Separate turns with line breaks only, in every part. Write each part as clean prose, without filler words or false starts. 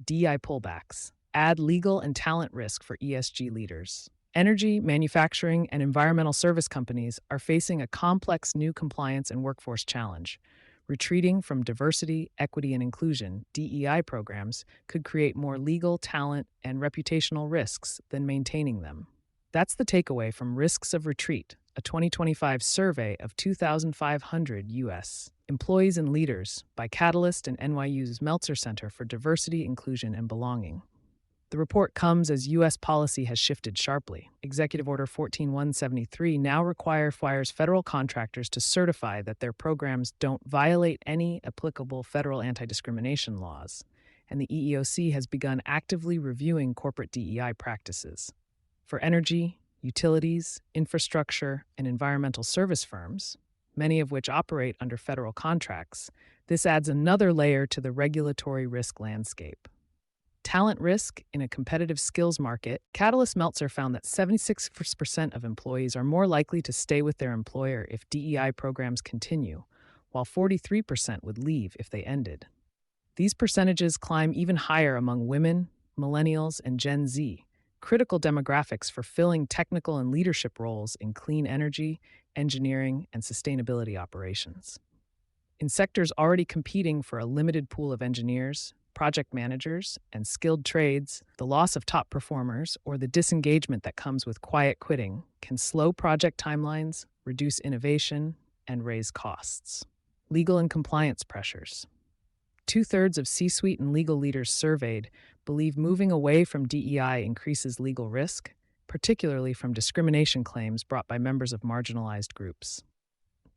DEI pullbacks, add legal and talent risk for ESG leaders. Energy, manufacturing, and environmental service companies are facing a complex new compliance and workforce challenge. Retreating from diversity, equity, and inclusion (DEI) programs could create more legal, talent, and reputational risks than maintaining them. That's the takeaway from Risks of Retreat, a 2025 survey of 2,500 U.S. employees and leaders by Catalyst and NYU's Meltzer Center for Diversity, Inclusion, and Belonging. The report comes as U.S. policy has shifted sharply. Executive Order 14173 now requires federal contractors to certify that their programs don't violate any applicable federal anti-discrimination laws, and the EEOC has begun actively reviewing corporate DEI practices. For energy, utilities, infrastructure, and environmental service firms, many of which operate under federal contracts, this adds another layer to the regulatory risk landscape. Talent risk in a competitive skills market, Catalyst Meltzer found that 76% of employees are more likely to stay with their employer if DEI programs continue, while 43% would leave if they ended. These percentages climb even higher among women, millennials, and Gen Z, critical demographics for filling technical and leadership roles in clean energy, engineering, and sustainability operations. In sectors already competing for a limited pool of engineers, project managers, and skilled trades, the loss of top performers or the disengagement that comes with quiet quitting can slow project timelines, reduce innovation, and raise costs. Legal and compliance pressures. 2/3 of C-suite and legal leaders surveyed believe moving away from DEI increases legal risk, particularly from discrimination claims brought by members of marginalized groups.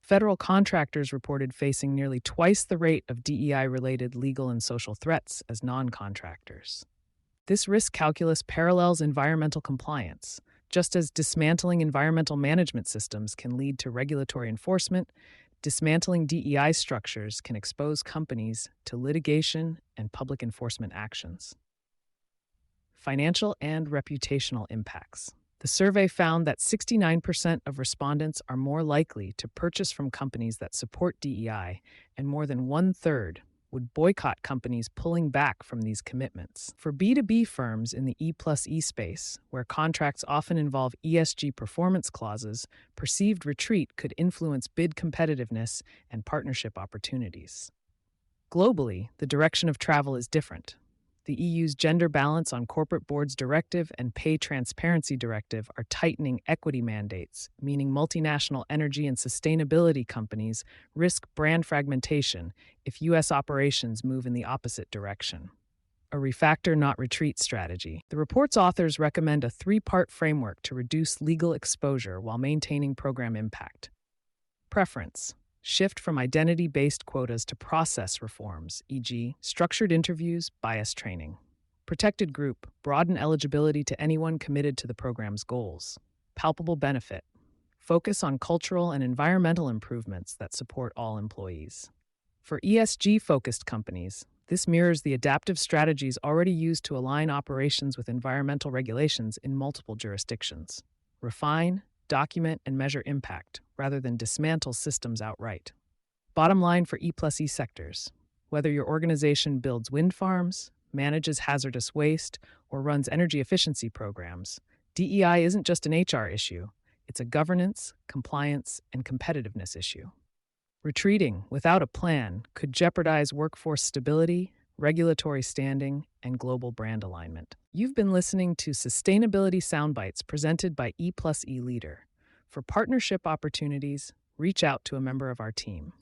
Federal contractors reported facing nearly twice the rate of DEI-related legal and social threats as non-contractors. This risk calculus parallels environmental compliance. Just as dismantling environmental management systems can lead to regulatory enforcement, dismantling DEI structures can expose companies to litigation and public enforcement actions. Financial and reputational impacts. The survey found that 69% of respondents are more likely to purchase from companies that support DEI, and more than 1/3 would boycott companies pulling back from these commitments. For B2B firms in the E+E space, where contracts often involve ESG performance clauses, perceived retreat could influence bid competitiveness and partnership opportunities. Globally, the direction of travel is different. The EU's Gender Balance on Corporate Boards Directive and Pay Transparency Directive are tightening equity mandates, meaning multinational energy and sustainability companies risk brand fragmentation if U.S. operations move in the opposite direction. A refactor, not retreat strategy. The report's authors recommend a 3-part framework to reduce legal exposure while maintaining program impact. Preference. Shift from identity-based quotas to process reforms, e.g., structured interviews, bias training. Protected group, broaden eligibility to anyone committed to the program's goals. Palpable benefit, focus on cultural and environmental improvements that support all employees. For ESG-focused companies, this mirrors the adaptive strategies already used to align operations with environmental regulations in multiple jurisdictions. Refine, document, and measure impact, rather than dismantle systems outright. Bottom line for E+E sectors. Whether your organization builds wind farms, manages hazardous waste, or runs energy efficiency programs, DEI isn't just an HR issue, it's a governance, compliance, and competitiveness issue. Retreating without a plan could jeopardize workforce stability, regulatory standing, and global brand alignment. You've been listening to Sustainability Soundbites presented by E+E Leader. For partnership opportunities, reach out to a member of our team.